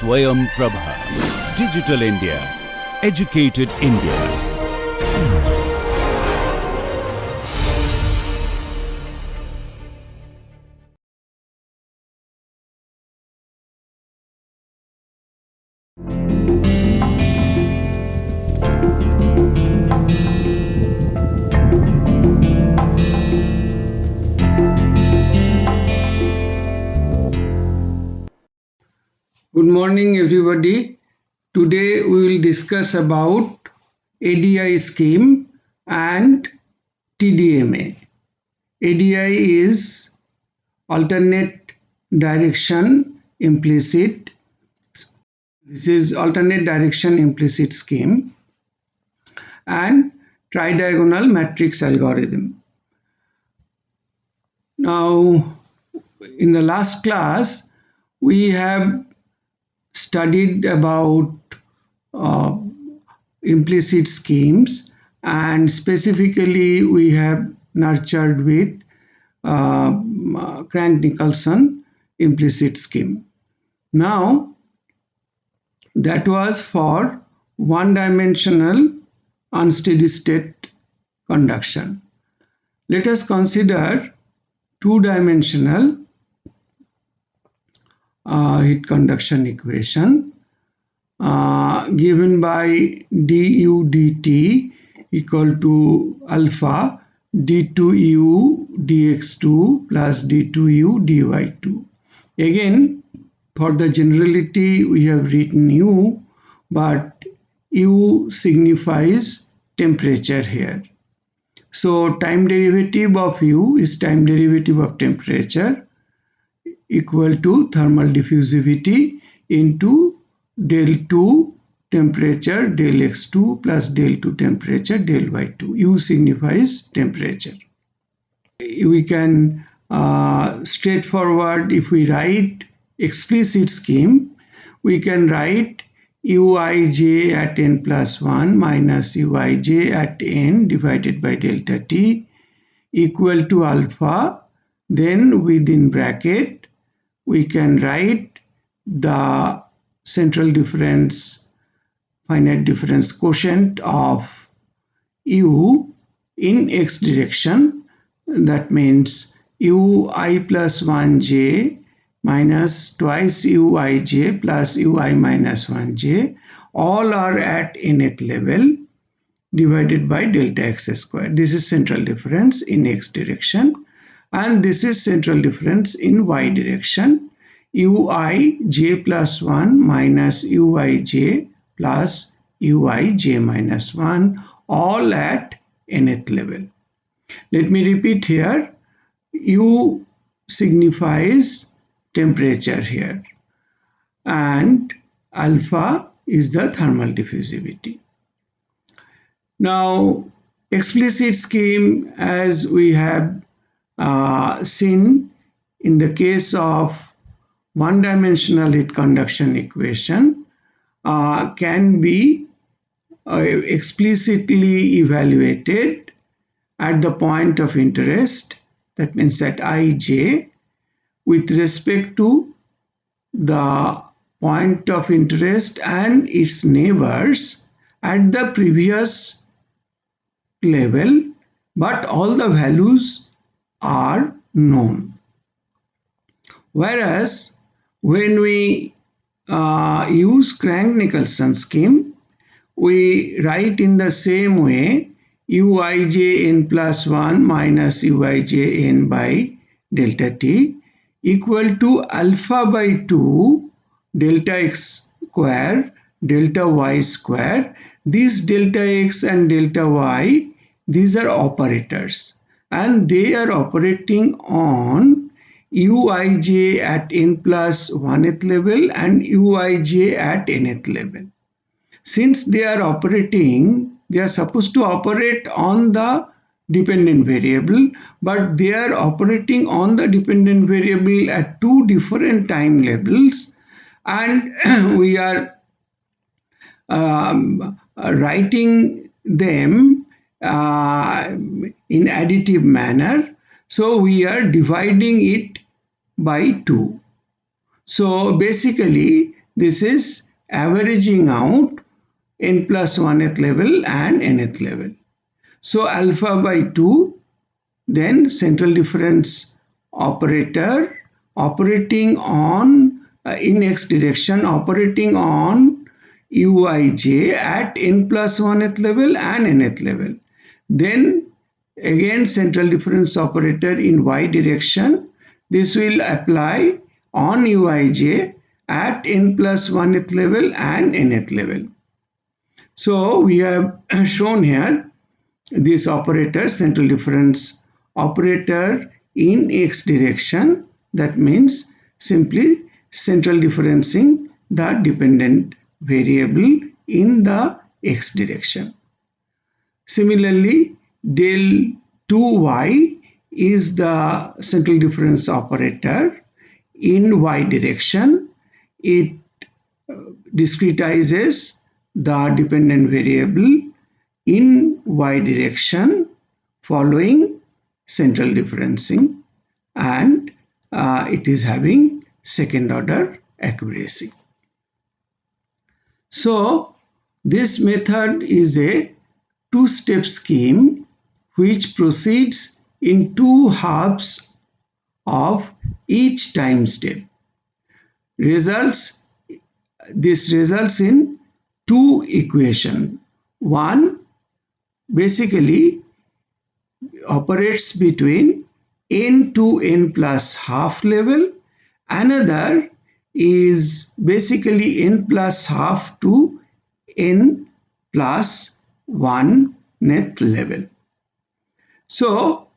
SwayamPrabha. Digital India. Educated India. Good morning everybody. Today we will discuss about ADI scheme and TDMA. ADI is alternate direction implicit. This is alternate direction implicit scheme and tridiagonal matrix algorithm. Now in the last class we have studied about implicit schemes, and specifically we have nurtured with Crank-Nicolson implicit scheme. Now that was for one-dimensional unsteady state conduction. Let us consider two-dimensional heat conduction equation given by du dt equal to alpha d2u dx2 plus d2u dy2. Again, for the generality we have written u, but u signifies temperature here. So time derivative of u is time derivative of temperature equal to thermal diffusivity into del 2 temperature del x2 plus del 2 temperature del y2. U signifies temperature. We can straightforward, if we write explicit scheme, we can write uij at n plus 1 minus uij at n divided by delta t equal to alpha. Then within bracket we can write the central difference, finite difference quotient of u in x direction. That means ui plus 1j minus twice uij plus ui minus 1j, all are at nth level, divided by delta x square. This is central difference in x direction, and this is central difference in y direction. uij plus 1 minus uij plus uij minus 1, all at nth level. Let me repeat here. U signifies temperature here, and alpha is the thermal diffusivity. Now explicit scheme, as we have seen in the case of one-dimensional heat conduction equation, can be explicitly evaluated at the point of interest, that means at ij, with respect to the point of interest and its neighbors at the previous level, but all the values are known. Whereas when we use Crank-Nicolson scheme, we write in the same way uij n plus 1 minus uij n by delta t equal to alpha by 2 delta x square delta y square. These delta x and delta y, these are operators, and they are operating on uij at n plus 1th level and uij at nth level. Since they are operating, they are supposed to operate on the dependent variable, but they are operating on the dependent variable at two different time levels, and we are writing them in additive manner. So we are dividing it by 2. So basically this is averaging out n plus 1th level and nth level. So alpha by 2, then central difference operator operating on in x direction, operating on uij at n plus 1th level and nth level. Then again central difference operator in y direction, this will apply on uij at n plus 1th level and nth level. So we have shown here this operator, central difference operator in x direction, that means simply central differencing the dependent variable in the x direction. Similarly, del 2y is the central difference operator in y direction. It discretizes the dependent variable in y direction following central differencing, and it is having second order accuracy. So this method is a two-step scheme which proceeds in two halves of each time step. This results in two equations. One basically operates between n to n plus half level. Another is basically n plus half to n plus 1th level. So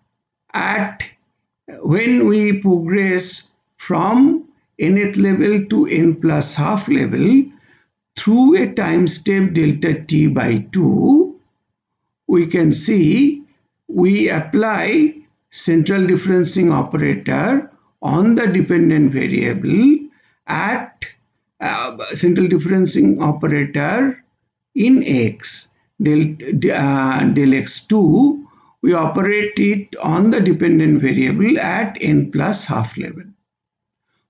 when we progress from nth level to n plus half level through a time step delta t by 2, we can see we apply central differencing operator on the dependent variable at central differencing operator in x del x2, we operate it on the dependent variable at n plus half level.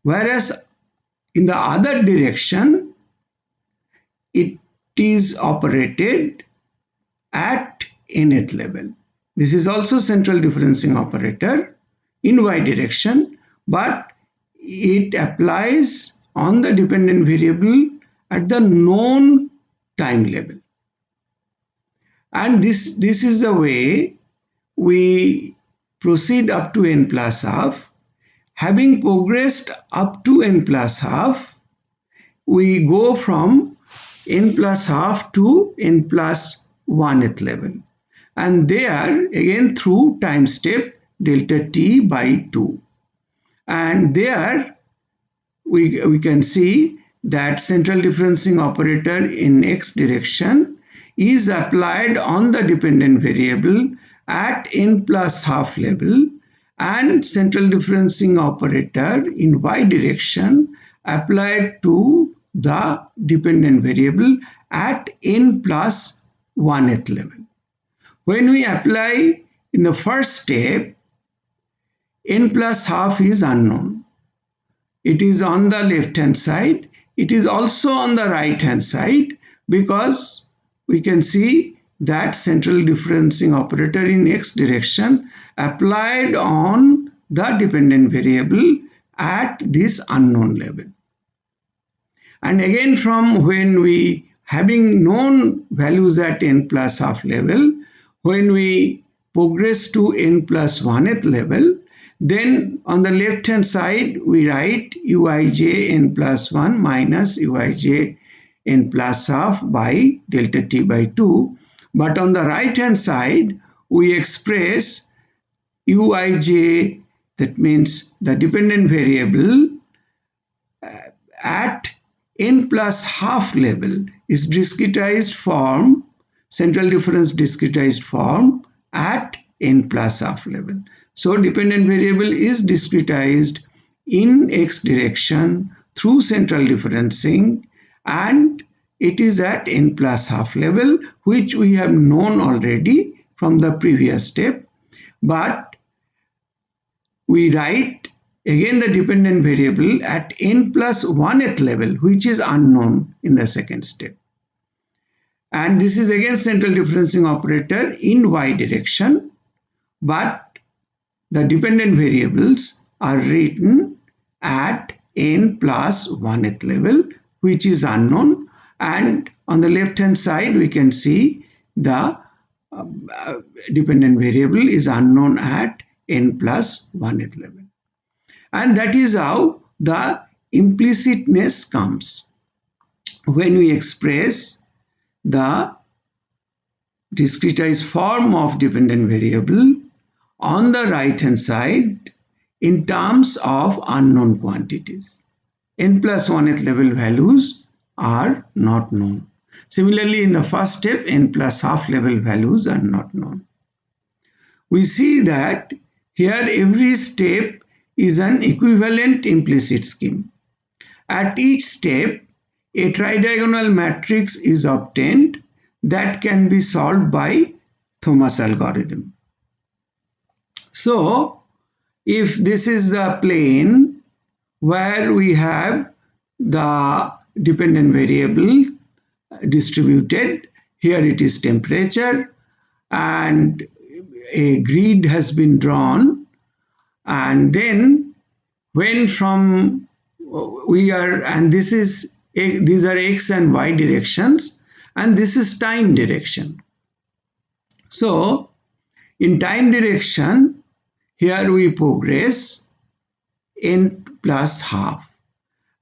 Whereas in the other direction, it is operated at nth level. This is also central differencing operator in y direction, but it applies on the dependent variable at the known time level. And this is the way we proceed up to n plus half. Having progressed up to n plus half, we go from n plus half to n plus 1th level, and there again through time step delta t by 2, and there we can see that central differencing operator in x direction is applied on the dependent variable at n plus half level, and central differencing operator in y direction applied to the dependent variable at n plus 1th level. When we apply in the first step, n plus half is unknown. It is on the left hand side. It is also on the right hand side, because we can see that central differencing operator in x direction applied on the dependent variable at this unknown level. And again, from when we having known values at n plus half level, when we progress to n plus 1th level, then on the left hand side we write uij n plus 1 minus uij n plus half by delta t by 2. But on the right hand side we express uij, that means the dependent variable at n plus half level is discretized form, central difference discretized form at n plus half level. So dependent variable is discretized in x direction through central differencing, and it is at n plus half level, which we have known already from the previous step. But we write again the dependent variable at n plus 1th level, which is unknown in the second step. And this is again central differencing operator in y direction, but the dependent variables are written at n plus 1th level, which is unknown. And on the left hand side we can see the dependent variable is unknown at n plus 1th level. And that is how the implicitness comes when we express the discretized form of dependent variable on the right hand side in terms of unknown quantities. N plus 1th level values are not known. Similarly, in the first step, n plus half level values are not known. We see that here every step is an equivalent implicit scheme. At each step, a tridiagonal matrix is obtained that can be solved by Thomas algorithm. So, if this is the plane where we have the dependent variable distributed, here it is temperature, and a grid has been drawn, and then when from we are, and this is these are x and y directions, and this is time direction. So in time direction, here we progress n plus half,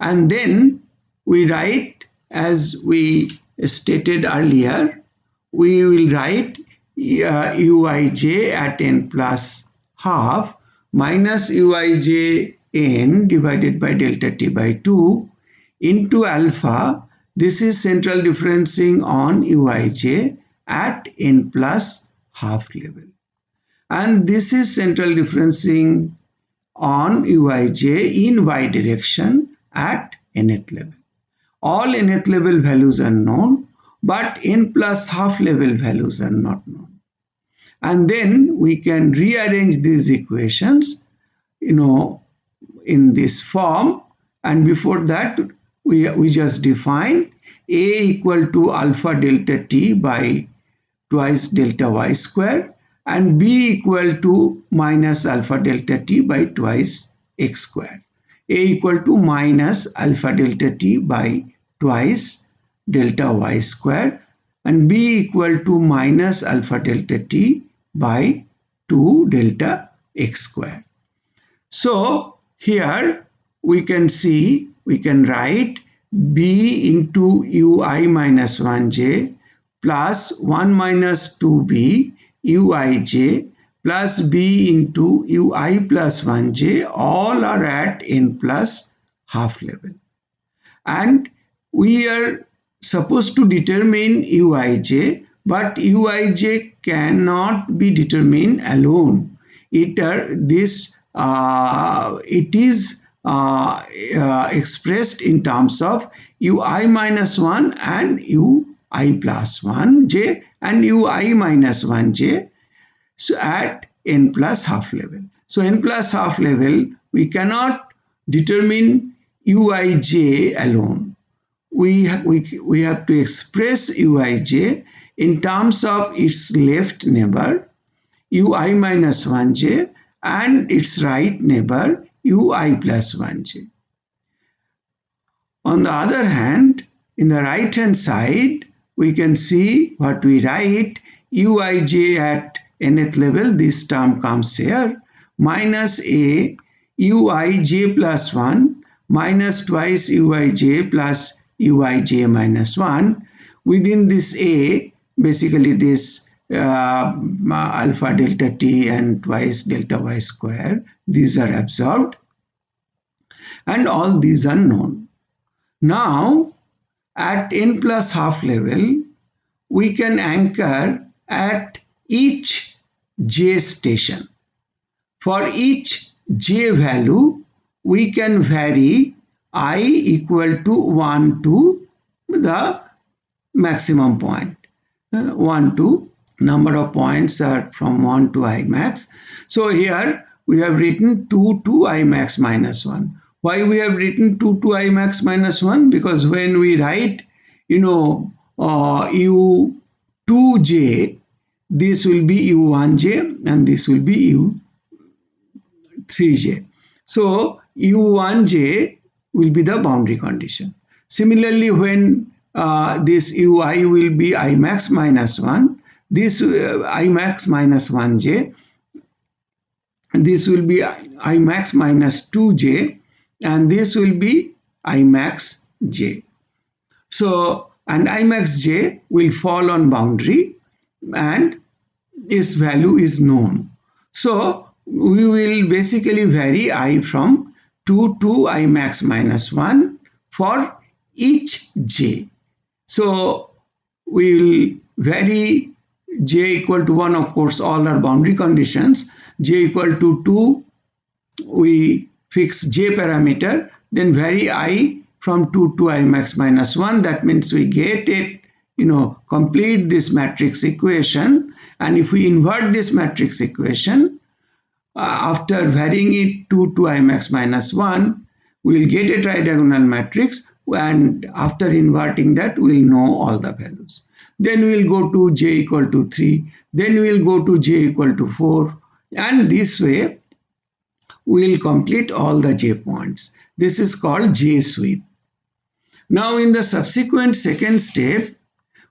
and then we write, as we stated earlier, we will write uij at n plus half minus uij n divided by delta t by 2 into alpha. This is central differencing on uij at n plus half level, and this is central differencing on uij in y direction at nth level. All nth level values are known, but n plus half level values are not known. And then we can rearrange these equations, in this form. And before that, we just define a equal to alpha delta t by twice delta y square, and b equal to minus alpha delta t by twice x square. A equal to minus alpha delta t by twice delta y square, and b equal to minus alpha delta t by 2 delta x square. So here we can see, we can write b into ui minus 1j plus 1 minus 2b uij plus b into ui plus 1j, all are at n plus half level. And we are supposed to determine uij, but uij cannot be determined alone. It is expressed in terms of ui minus 1 and ui plus 1j and ui minus 1j, so at n plus half level. So n plus half level, we cannot determine uij alone. We have to express uij in terms of its left neighbor ui minus 1j and its right neighbor ui plus 1j. On the other hand, in the right hand side, we can see what we write: uij at nth level, this term comes here, minus a uij plus 1 minus twice uij plus uij minus 1. Within this a, basically this alpha delta t and twice delta y square, these are absorbed, and all these are known. Now at n plus half level, we can anchor at each j station. For each j value, we can vary I equal to 1 to the maximum point. 1 to number of points are from 1 to I max. So here we have written 2 to I max minus 1. Why we have written 2 to I max minus 1? Because when we write, U2j, this will be U1j and this will be U3j. So U1j will be the boundary condition. Similarly, when this Ui will be I max minus 1, this I max minus 1j, this will be I max minus 2j, and this will be I max j. So, and I max j will fall on boundary and its value is known. So, we will basically vary I from 2 to I max minus 1 for each j. So, we will vary j equal to 1, of course, all are boundary conditions. J equal to 2, we fix j parameter, then vary I from 2 to I max minus 1. That means we get it, complete this matrix equation. And if we invert this matrix equation, after varying it 2 to I max minus 1, we will get a tridiagonal matrix, and after inverting that, we will know all the values. Then we will go to j equal to 3, then we will go to j equal to 4, and this way we will complete all the j points. This is called j sweep. Now in the subsequent second step,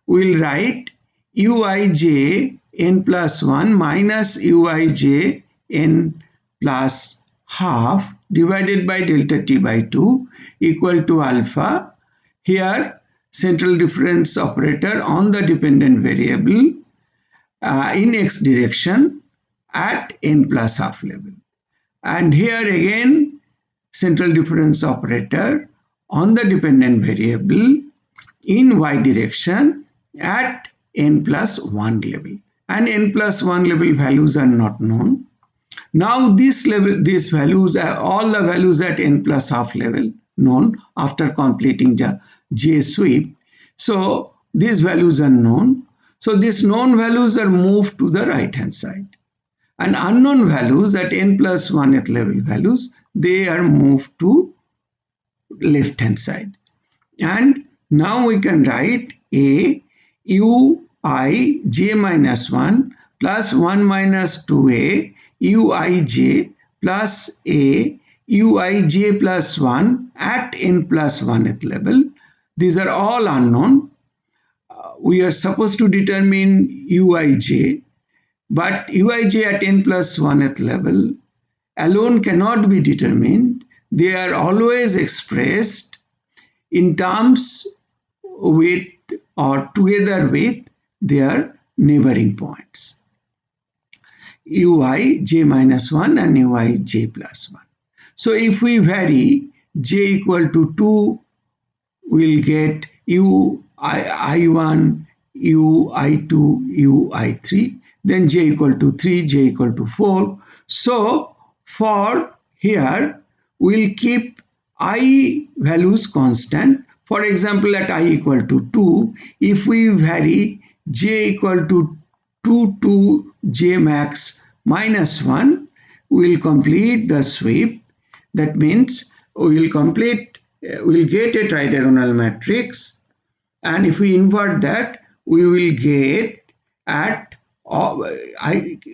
we will write uij n plus 1 minus uij n plus half divided by delta t by 2 equal to alpha. Here central difference operator on the dependent variable in x direction at n plus half level. And here again central difference operator on the dependent variable in y direction at n plus 1 level. And n plus 1 level values are not known. Now these values are all the values at n plus half level known after completing the j sweep. So these values are known. So these known values are moved to the right hand side. And unknown values at n plus 1th level values, they are moved to left hand side. And now we can write a u I j minus 1 plus 1 minus 2a uij plus a uij plus 1 at n plus 1th level. These are all unknown. We are supposed to determine uij, but uij at n plus 1th level alone cannot be determined. They are always expressed in terms with or together with their neighboring points, ui j minus 1 and ui j plus 1. So if we vary j equal to 2, we'll get u I1, u I2, u I3, then j equal to 3, j equal to 4. So for here, we'll keep I values constant. For example, at I equal to 2, if we vary j equal to 2 to j max minus 1, we will complete the sweep. That means we'll get a tridiagonal matrix, and if we invert that, we will get at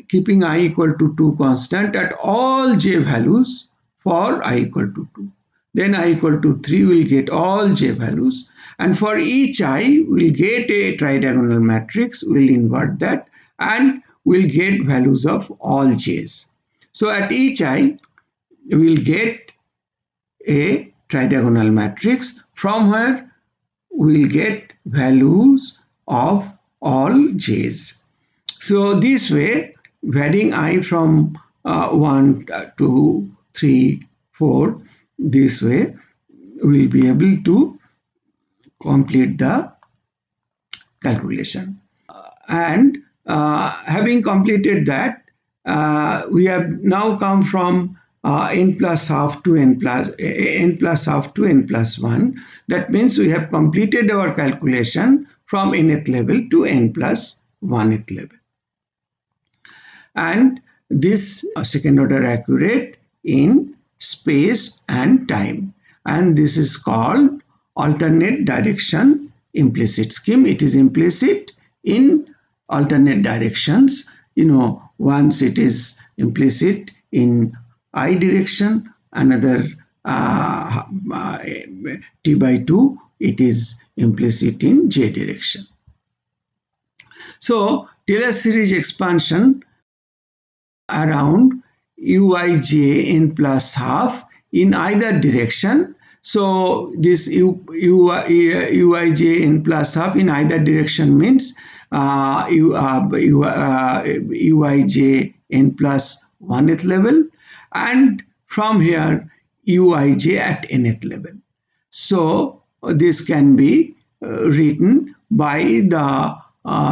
keeping I equal to 2 constant at all j values for I equal to 2. Then I equal to 3 will get all j values, and for each I will get a tridiagonal matrix, we'll invert that and we'll get values of all j's. So at each I we'll get a tridiagonal matrix from where we'll get values of all j's. So this way, varying I from 1, 2, 3, 4, this way we'll be able to complete the calculation. And having completed that, we have now come from n plus half to n plus half to n plus 1. That means we have completed our calculation from nth level to n plus 1th level. And this second order accurate in space and time, and this is called alternate direction implicit scheme. It is implicit in alternate directions. Once it is implicit in I direction, another t by 2, it is implicit in j direction. So Taylor series expansion around uij n plus half in either direction. So this uij n plus half in either direction means uij n plus 1th level, and from here uij at nth level. So this can be written by the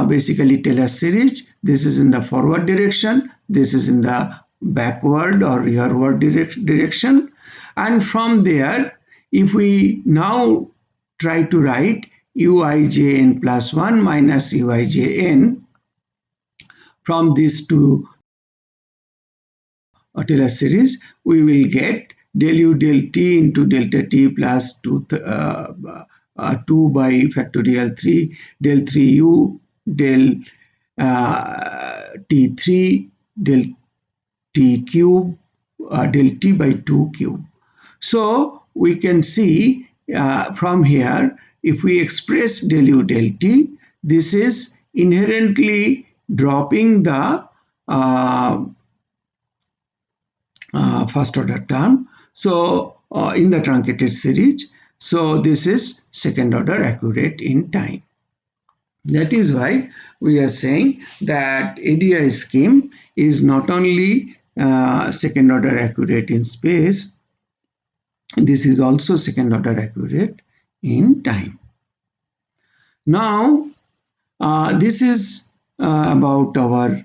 basically Taylor series. This is in the forward direction, this is in the backward or rearward direction, and from there if we now try to write uij n plus 1 minus uij n from these two Taylor series, we will get del u del t into delta t plus 2 by factorial 3 del 3u del t3 del t cube del t by 2 cube. So we can see from here, if we express del u del t, this is inherently dropping the first order term, so in the truncated series. So this is second order accurate in time. That is why we are saying that ADI scheme is not only second order accurate in space, this is also second order accurate in time. Now this is about our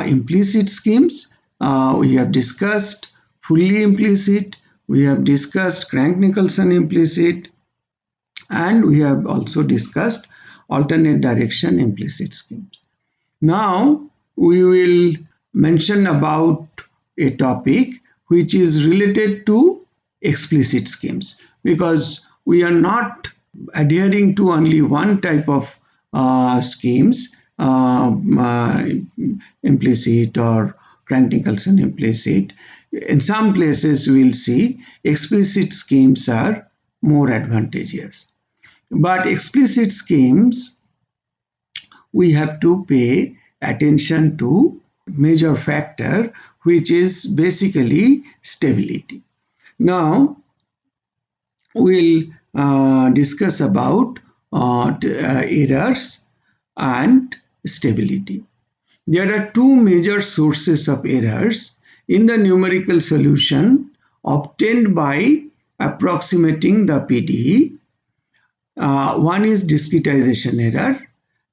implicit schemes. We have discussed fully implicit, we have discussed Crank-Nicolson implicit, and we have also discussed alternate direction implicit schemes. Now we will mention about a topic which is related to explicit schemes, because we are not adhering to only one type of schemes, implicit or Crank-Nicolson implicit. In some places we will see explicit schemes are more advantageous. But explicit schemes, we have to pay attention to major factor, which is basically stability. Now we'll discuss about errors and stability. There are two major sources of errors in the numerical solution obtained by approximating the PDE. One is discretization error.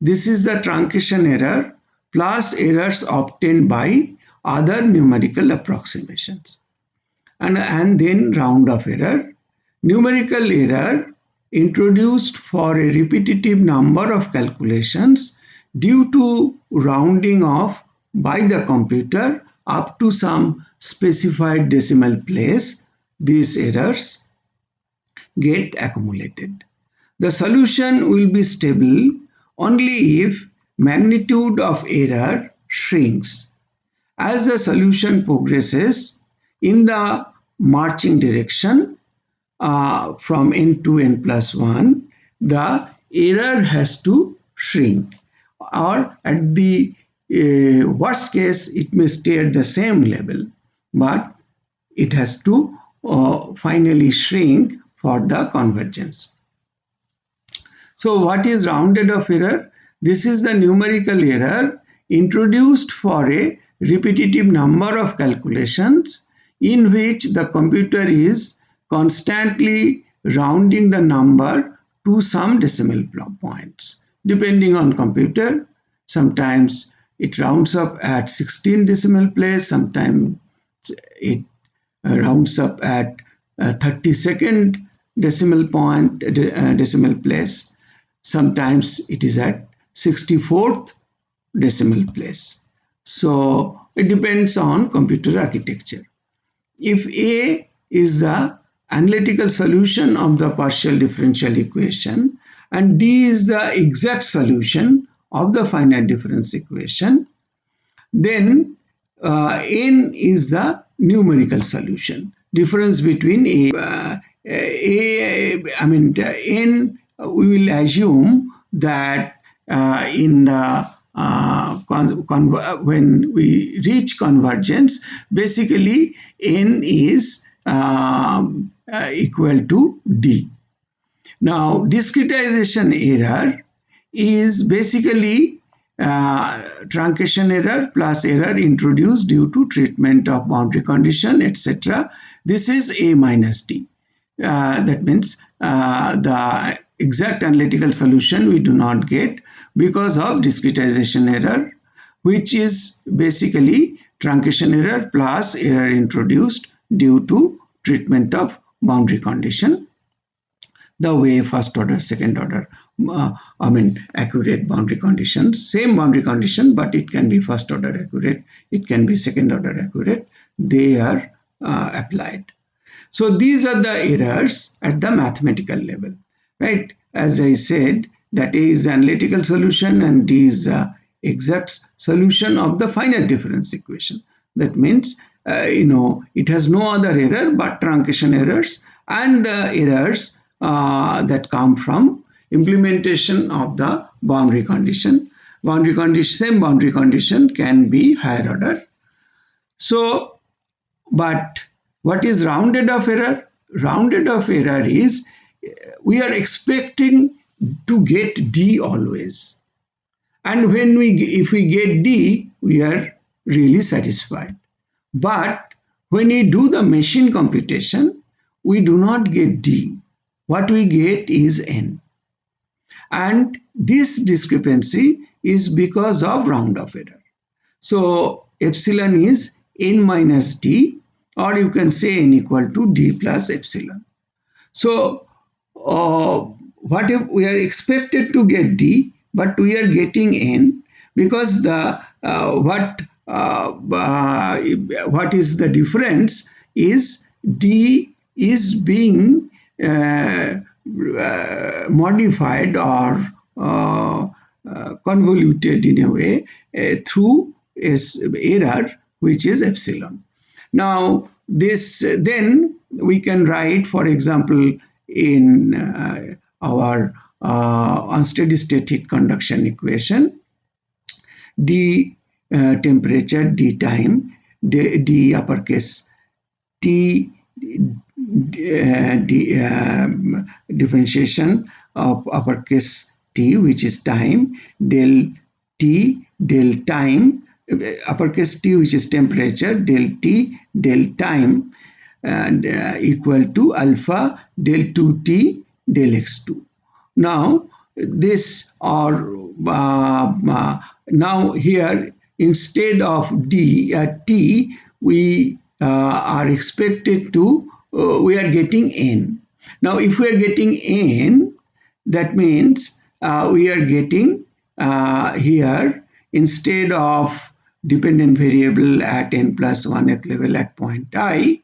This is the truncation error plus errors obtained by other numerical approximations. And then round off error. Numerical error introduced for a repetitive number of calculations due to rounding off by the computer up to some specified decimal place. These errors get accumulated. The solution will be stable only if magnitude of error shrinks. As the solution progresses in the marching direction from n to n plus 1, the error has to shrink, or at the worst case it may stay at the same level, but it has to finally shrink for the convergence. So what is rounded off error? This is the numerical error introduced for a repetitive number of calculations in which the computer is constantly rounding the number to some decimal points. Depending on computer, sometimes it rounds up at 16 decimal place, sometimes it rounds up at 32nd decimal point, decimal place. Sometimes it is at 64th decimal place. So it depends on computer architecture. If A is the analytical solution of the partial differential equation and D is the exact solution of the finite difference equation, then N is the numerical solution. Difference between N, we will assume that in the when we reach convergence, basically N is equal to D. Now, discretization error is basically truncation error plus error introduced due to treatment of boundary condition, etc. This is A minus D. That means the exact analytical solution we do not get because of discretization error, which is basically truncation error plus error introduced due to treatment of boundary condition, the way first order, second order, accurate boundary conditions, same boundary condition, but it can be first order accurate, it can be second order accurate, they are applied. So these are the errors at the mathematical level, right? As I said, that A is the analytical solution and D is the exact solution of the finite difference equation. That means, it has no other error but truncation errors and the errors that come from implementation of the boundary condition. Same boundary condition can be higher order. So, but what is rounded off error? Rounded off error is we are expecting to get D always. And if we get D, we are really satisfied. But when we do the machine computation, we do not get D. What we get is N. And this discrepancy is because of round off error. So epsilon is N minus D, or you can say N equal to D plus epsilon. So what if we are expected to get D, but we are getting N because what is the difference is D is being modified or convoluted in a way through error, which is epsilon. Now this, then we can write, for example, in our unsteady state heat conduction equation, D temperature, D time, D uppercase T, differentiation of uppercase T, which is time, del T, del time, uppercase T, which is temperature, del T, del time, and equal to alpha del 2T del x2. Now this, or now here instead of T, we are expected to, we are getting N. Now if we are getting N, that means we are getting here, instead of dependent variable at n plus 1th level at point I,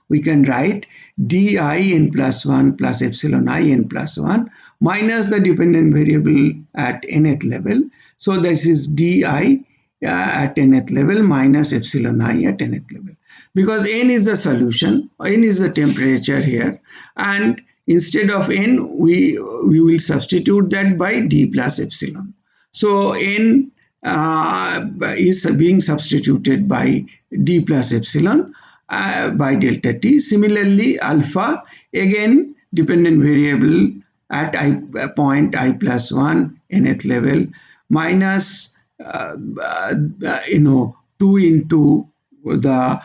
we can write di n plus 1 plus epsilon I n plus 1 minus the dependent variable at nth level. So this is di at nth level minus epsilon I at nth level. Because n is the solution, n is the temperature here, and instead of n, we will substitute that by d plus epsilon. So n is being substituted by d plus epsilon by delta t. Similarly, alpha, again dependent variable at point I plus 1 nth level minus 2 into the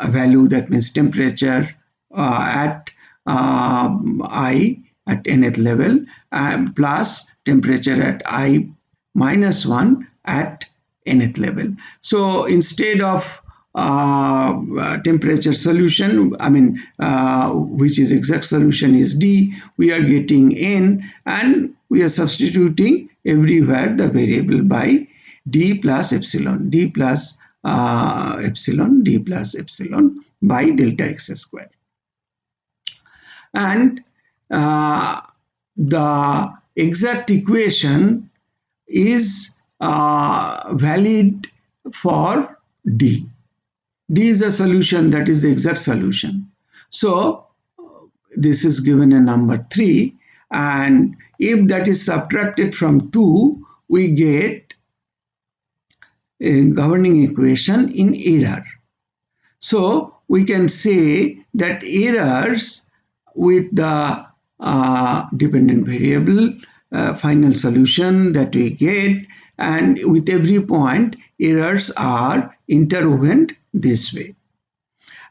value, that means temperature at I at nth level, plus temperature at I minus 1 at nth level. So instead of temperature solution, which is exact solution is D, we are getting N, and we are substituting everywhere the variable by d plus epsilon, d plus epsilon, d plus epsilon by delta x square. And the exact equation is valid for d. D is a solution, that is the exact solution. So this is given a number 3, and if that is subtracted from 2, we get a governing equation in error. So we can say that errors with the dependent variable final solution that we get, and with every point errors are interwoven this way.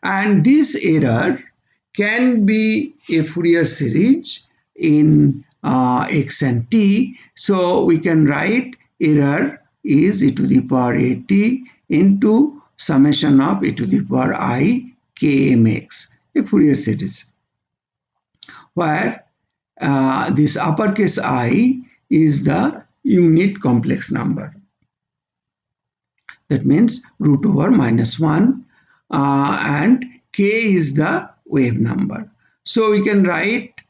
And this error can be a Fourier series in x and t. So we can write error is e to the power at into summation of e to the power I kmx, a Fourier series, where this uppercase I is the unit complex number. That means root over -1, and k is the wave number. So we can write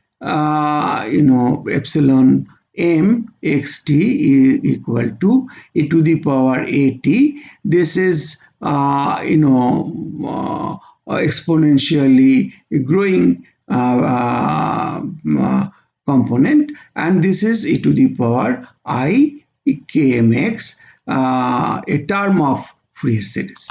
epsilon m xt equal to e to the power at. This is exponentially growing component, and this is e to the power I kmx, a term of Fourier series.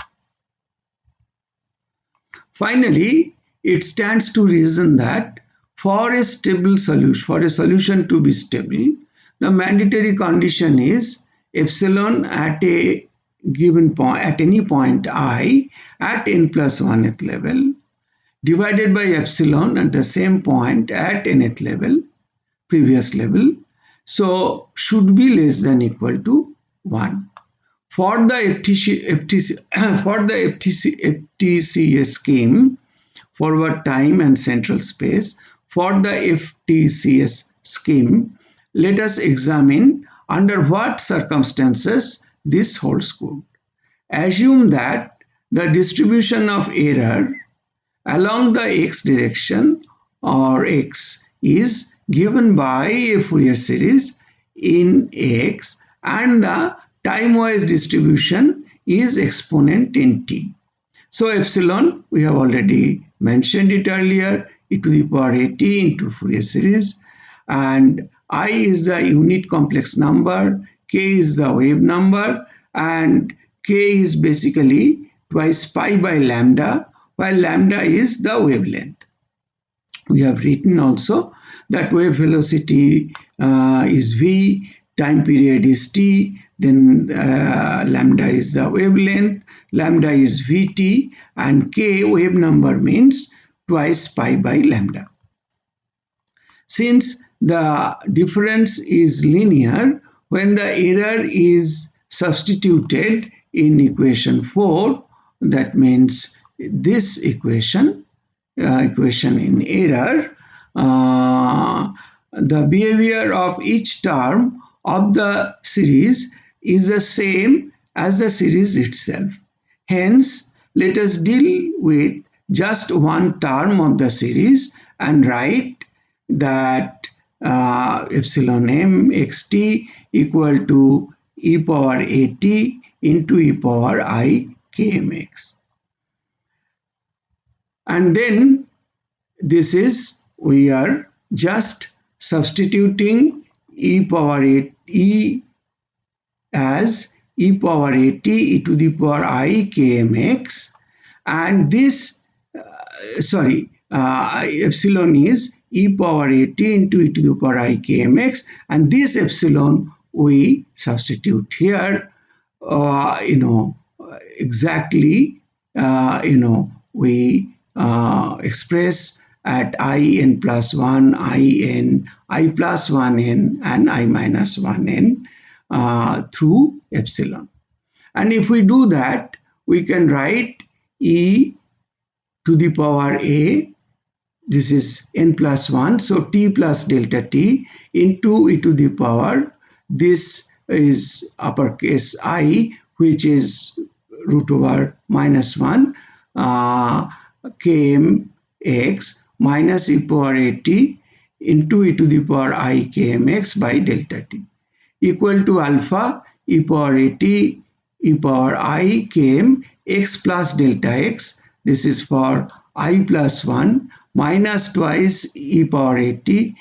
Finally, it stands to reason that for a stable solution, for a solution to be stable, the mandatory condition is epsilon at a given point, at any point I at n plus 1th level, divided by epsilon at the same point at nth level, previous level, so should be less than equal to 1. For the FTCS scheme, forward time and central space, for the FTCS scheme, let us examine under what circumstances this holds good. Assume that the distribution of error along the x direction or x is given by a Fourier series in x, and the time-wise distribution is exponent in t. So epsilon, we have already mentioned it earlier, e to the power at into Fourier series, and I is the unit complex number, k is the wave number, and k is basically twice pi by lambda, while lambda is the wavelength. We have written also that wave velocity is v, time period is t, then lambda is the wavelength, lambda is vt, and k, wave number, means twice pi by lambda. Since the difference is linear, when the error is substituted in equation 4, that means this equation in error, the behavior of each term of the series is the same as the series itself. Hence, let us deal with just one term of the series and write that epsilon m xt equal to e power at into e power I kmx. And then this is, we are just substituting e power at e as e power at e to the power I kmx, and this epsilon is e power at into e to the power I kmx, and this epsilon we substitute here exactly we express at in plus 1, I plus 1n, and I minus 1n through epsilon. And if we do that, we can write e to the power a, this is n plus 1, so t plus delta t into e to the power this is uppercase I, which is root over minus 1 kmx minus e power at into e to the power I kmx by delta t, equal to alpha e power at e power I km x plus delta x. This is for I plus 1 minus twice e power at e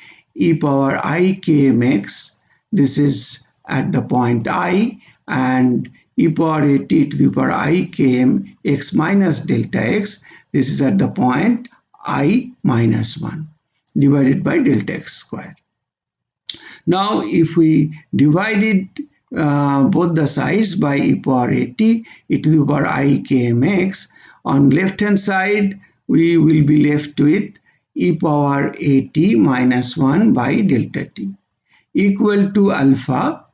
power I kmx. This is at the point I, and e power at to the power I km x minus delta x. This is at the point I minus 1 divided by delta x square. Now if we divided both the sides by e power at e to the power I kmx, on left hand side we will be left with e power at minus 1 by delta t equal to alpha,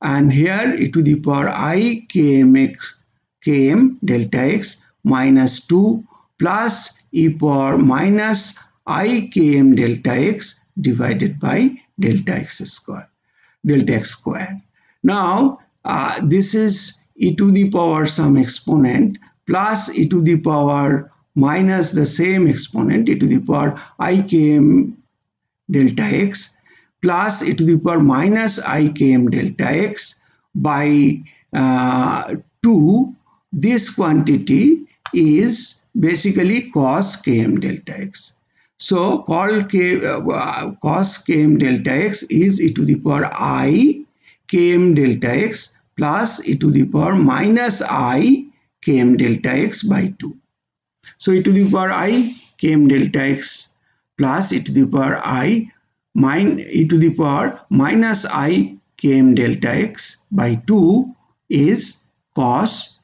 and here e to the power I kmx km delta x minus 2 plus e power minus I km delta x divided by delta x square. Now this is e to the power some exponent plus e to the power minus the same exponent e to the power I km delta x plus e to the power minus I km delta x by 2. This quantity is basically cos km delta x. So cos km delta x is e to the power I km delta x plus e to the power minus I km delta x by 2. So e to the power I km delta x plus e to the power I e to the power minus I km delta x by 2 is cos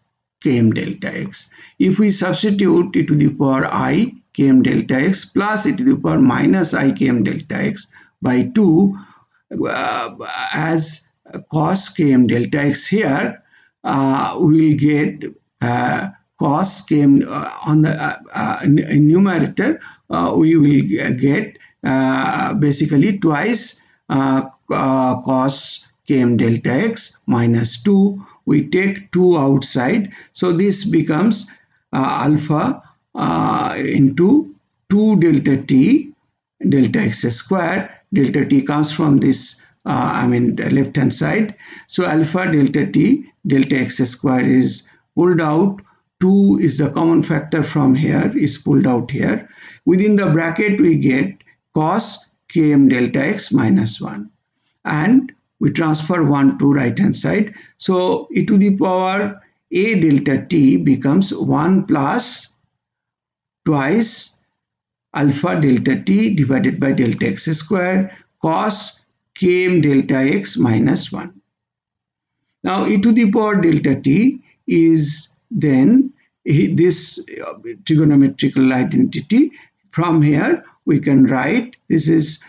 km delta x. If we substitute e to the power I km delta x plus e to the power minus I km delta x by 2 as cos km delta x here, we will get cos km on the numerator. We will get basically twice cos km delta x minus 2. We take 2 outside, so this becomes alpha into 2 delta t delta x square. Delta t comes from this the left hand side, so alpha delta t delta x square is pulled out. 2 is the common factor from here, is pulled out here. Within the bracket we get cos km delta x minus 1, and we transfer 1 to right hand side. So e to the power a delta t becomes 1 plus twice alpha delta t divided by delta x square cos km delta x minus 1. Now e to the power delta t is then this trigonometrical identity. From here we can write, this is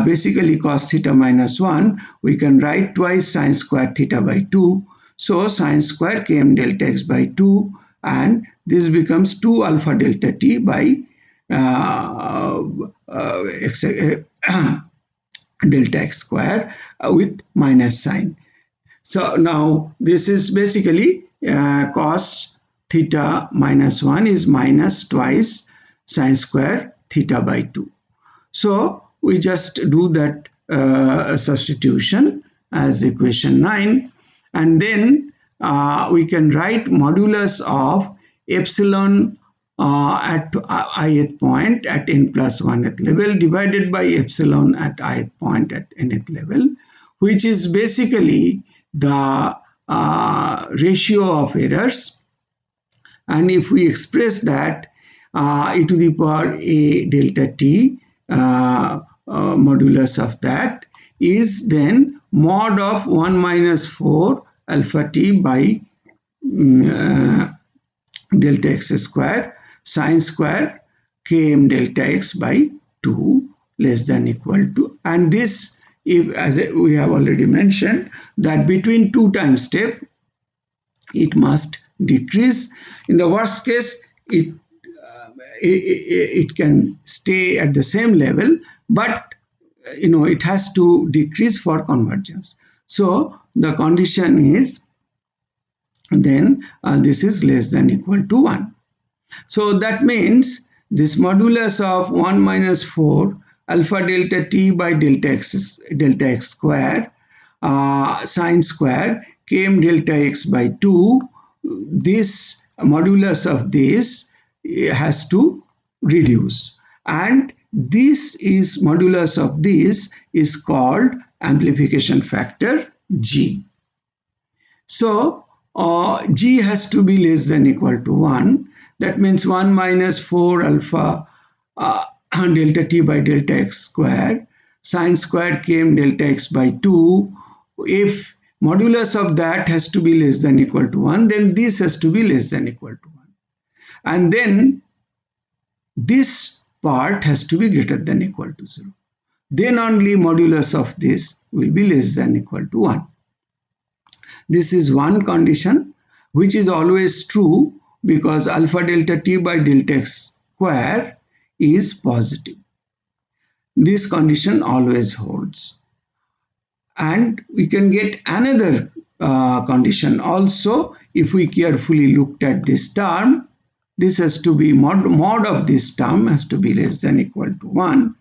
basically cos theta minus 1. We can write twice sine square theta by 2. So sine square km delta x by 2, and this becomes 2 alpha delta t by delta x square with minus sign. So now this is basically cos theta minus 1 is minus twice sine square theta by 2. So we just do that substitution as equation 9, and then we can write modulus of epsilon at ith point at n plus 1th level divided by epsilon at ith point at nth level, which is basically the ratio of errors. And if we express that, e to the power a delta t modulus of that is then mod of 1 minus 4 alpha t by delta x square sine square km delta x by 2 less than equal to, and this, if as we have already mentioned, that between 2 time step it must decrease. In the worst case it can stay at the same level, but it has to decrease for convergence. So the condition is then this is less than equal to 1. So that means this modulus of 1 minus 4 alpha delta t by delta x square sine square km delta x by 2, this modulus of this has to reduce, and this is modulus of this is called amplification factor G. So G has to be less than equal to 1. That means 1 minus 4 alpha delta t by delta x square sine square km delta x by 2. If modulus of that has to be less than equal to 1, then this has to be less than equal to 1. And then this part has to be greater than equal to 0. Then only modulus of this will be less than equal to 1. This is one condition which is always true because alpha delta t by delta x square is positive. This condition always holds. And we can get another condition also if we carefully looked at this term. This has to be mod of this term has to be less than equal to 1.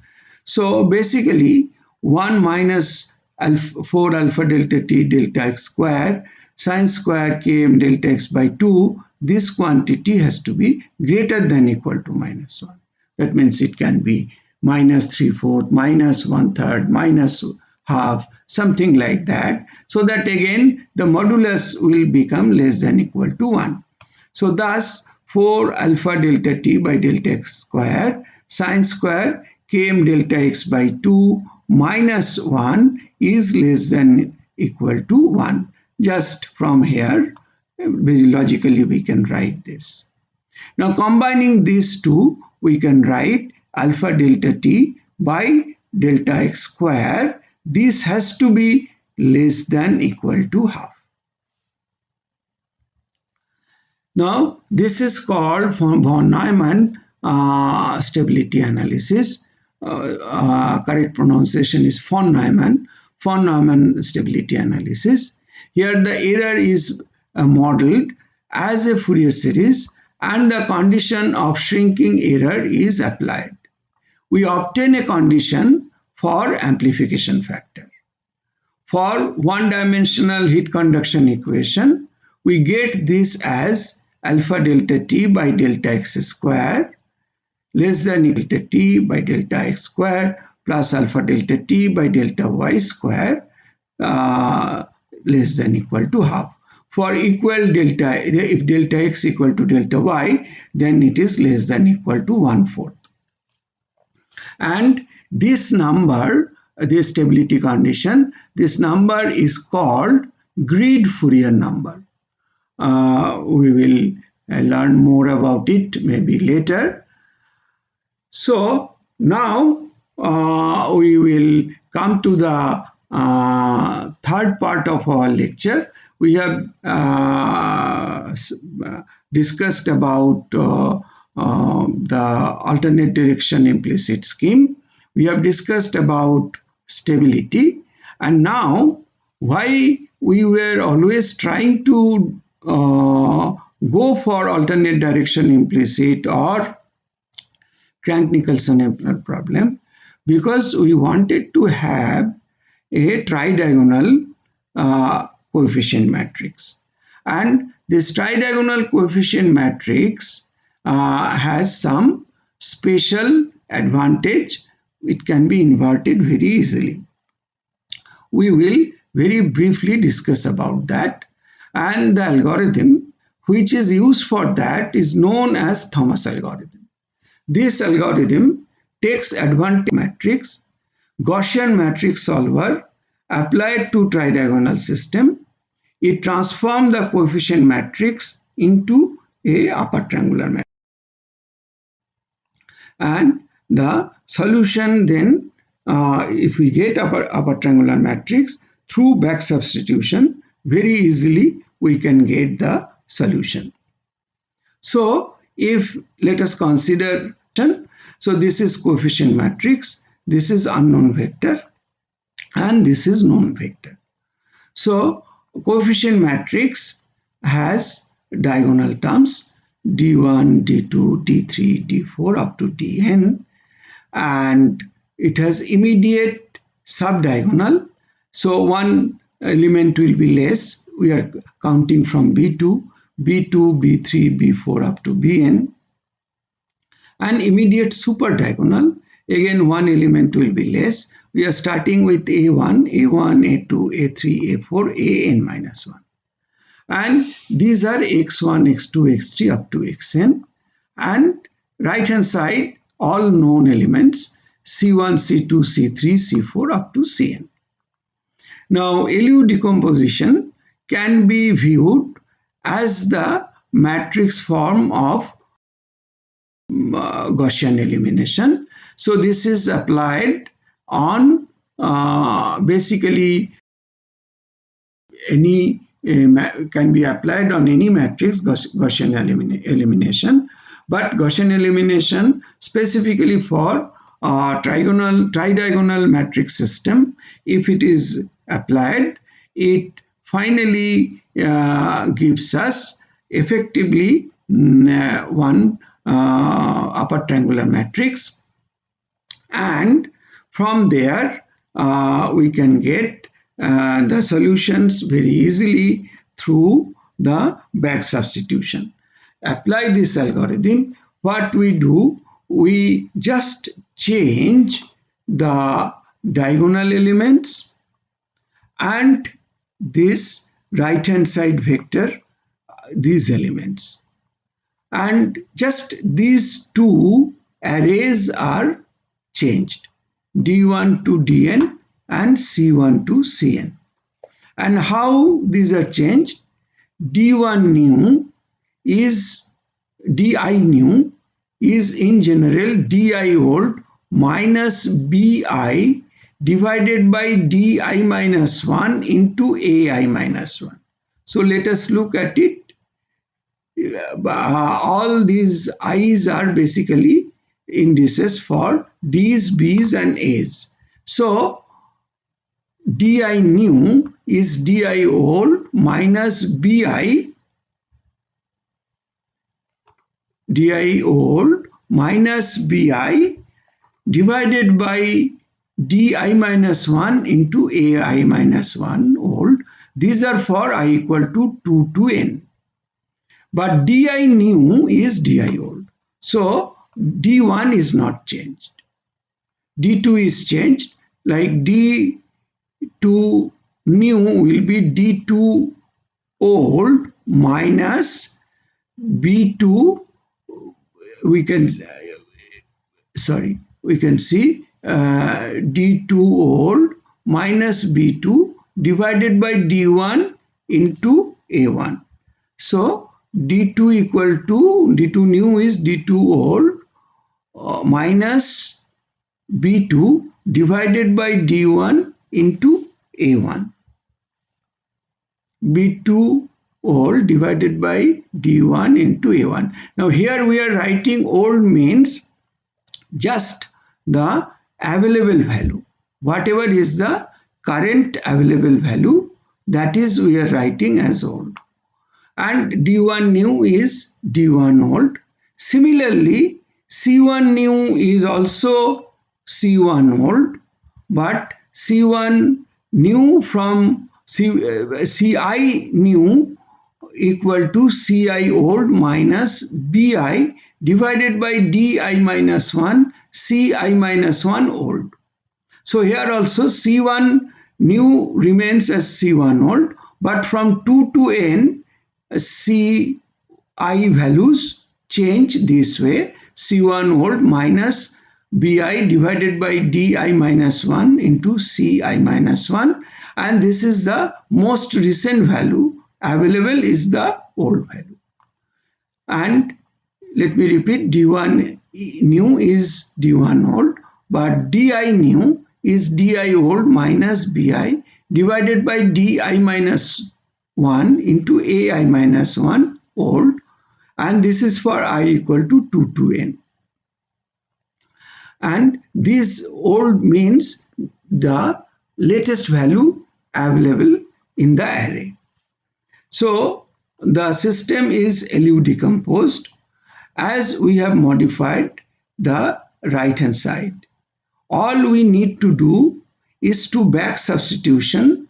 So basically 1 minus 4 alpha delta t delta x square sine square km delta x by 2, this quantity has to be greater than equal to minus 1. That means it can be minus 3/4, minus 1/3, minus half, something like that. So that again the modulus will become less than equal to 1. So thus 4 alpha delta t by delta x square sine square km delta x by 2 minus 1 is less than equal to 1. Just from here, logically we can write this. Now combining these two, we can write alpha delta t by delta x square. This has to be less than equal to half. Now this is called von Neumann stability analysis. Correct pronunciation is von Neumann stability analysis. Here the error is modeled as a Fourier series and the condition of shrinking error is applied. We obtain a condition for amplification factor. For one-dimensional heat conduction equation, we get this as alpha delta t by delta x square less than equal to t by delta x square plus alpha delta t by delta y square less than equal to half. For equal delta, if delta x equal to delta y, then it is less than equal to 1/4. And this number, this stability condition, this number is called grid Fourier number. We will learn more about it maybe later. So now we will come to the third part of our lecture. We have discussed about the alternate direction implicit scheme. We have discussed about stability, and now why we were always trying to go for alternate direction implicit or Crank-Nicolson problem, because we wanted to have a tridiagonal coefficient matrix, and this tridiagonal coefficient matrix has some special advantage. It can be inverted very easily. We will very briefly discuss about that, and the algorithm which is used for that is known as Thomas algorithm. This algorithm takes advantage matrix, Gaussian matrix solver applied to tridiagonal system. It transforms the coefficient matrix into a upper triangular matrix, and the solution then if we get upper triangular matrix through back substitution, very easily we can get the solution. So if let us consider, so this is coefficient matrix, this is unknown vector, and this is known vector. So coefficient matrix has diagonal terms d1, d2, d3, d4 up to dn, and it has immediate subdiagonal. So one element will be less. We are counting from b2, b2, b3, b4 up to bn. And immediate super diagonal, again one element will be less. We are starting with a1, a1, a2, a3, a4, an minus 1. And these are x1, x2, x3 up to xn. And right hand side, all known elements c1, c2, c3, c4 up to cn. Now LU decomposition can be viewed as the matrix form of Gaussian elimination. So this is applied on basically any can be applied on any matrix Gaussian elimination, but Gaussian elimination specifically for tridiagonal matrix system, if it is applied, it finally gives us effectively one upper triangular matrix, and from there we can get the solutions very easily through the back substitution. Apply this algorithm. What we do, we just change the diagonal elements and this right hand side vector, these elements, and just these two arrays are changed, d1 to dn and c1 to cn. And how these are changed? d1 new is di new is in general di old minus bi divided by di minus 1 into ai minus 1. So let us look at it. All these i's are basically indices for d's, b's and a's. So di new is di old minus bi, di old minus bi divided by di minus 1 into ai minus 1 old. These are for I equal to 2 to n. But di new is di old. So d1 is not changed. d2 is changed, like d2 new will be d2 old minus b2, we can see d2 old minus b2 divided by d1 into a1. So d2 equal to d2 new is d2 old minus b2 divided by d1 into a1. b2 old divided by d1 into a1. Now here we are writing old means just the available value. Whatever is the current available value, that is we are writing as old. And d1 new is d1 old. Similarly, c1 new is also c1 old, but c1 new from ci new equal to ci old minus bi divided by di minus 1 ci minus 1 old. So here also c1 new remains as c1 old, but from 2 to n ci values change this way, c1 old minus bi divided by di minus 1 into ci minus 1, and this is the most recent value available is the old value. And let me repeat, d1 new is d1 old, but di new is di old minus bi divided by di minus 1 into ai minus 1 old, and this is for I equal to 2 to n. And this old means the latest value available in the array. So the system is LU decomposed as we have modified the right hand side. All we need to do is to back substitution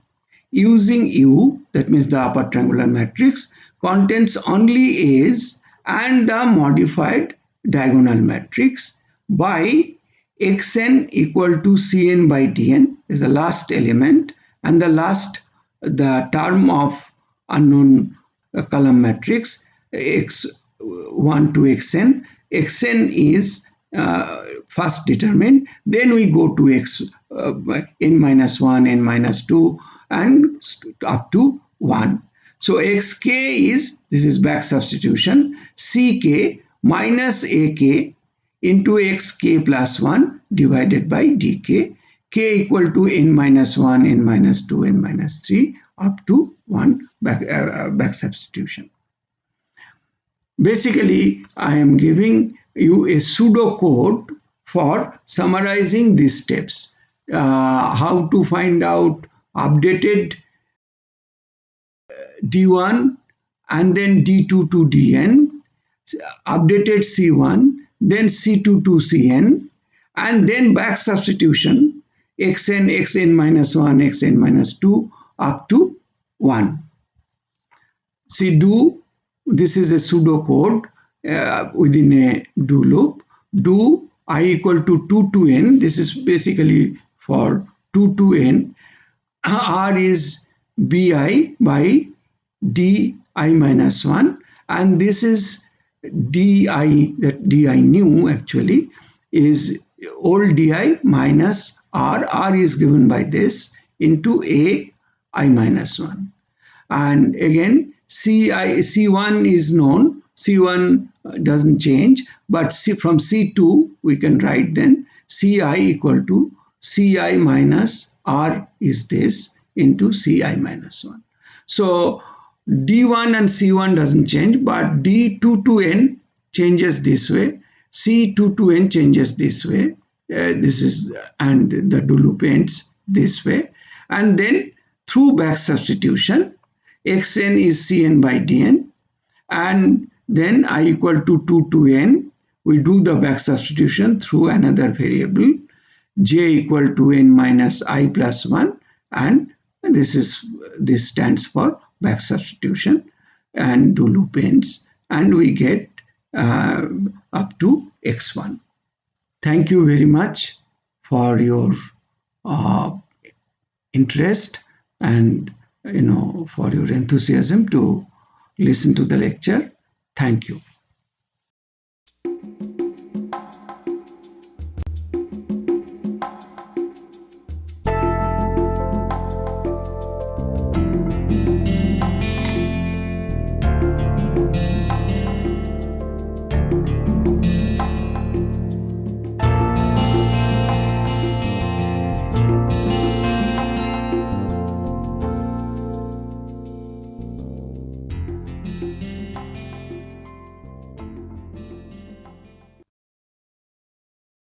using U, that means the upper triangular matrix contains only A's and the modified diagonal matrix by xn equal to cn by dn is the last element, and the term of unknown column matrix x1 to xn. Xn is first determined, then we go to n minus 1, n minus 2 and up to 1. So xk is, this is back substitution, ck minus ak into xk plus 1 divided by dk, k equal to n minus 1, n minus 2, n minus 3 up to 1 back substitution. Basically, I am giving you a pseudo code for summarizing these steps. How to find out updated D1 and then D2 to Dn, updated C1, then C2 to Cn, and then back substitution xn, xn minus 1, xn minus 2 up to 1. See, this is a pseudo code within a do loop. Do I equal to 2 to n, this is basically for 2 to n. R is bi by di minus 1, and this is di, that di new actually is old di minus r is given by this into a I minus 1. And again C1 is known, C1 doesn't change, but from C2 we can write then Ci equal to Ci minus R is this into Ci minus 1. So D1 and C1 doesn't change, but D2 to N changes this way, C2 to N changes this way, this is, and the do loop ends this way. And then through back substitution, xn is cn by dn, and then I equal to 2 to n, we do the back substitution through another variable, j equal to n minus I plus 1, and this stands for back substitution, and do loop ends, and we get up to x1. Thank you very much for your interest and for your enthusiasm to listen to the lecture. Thank you.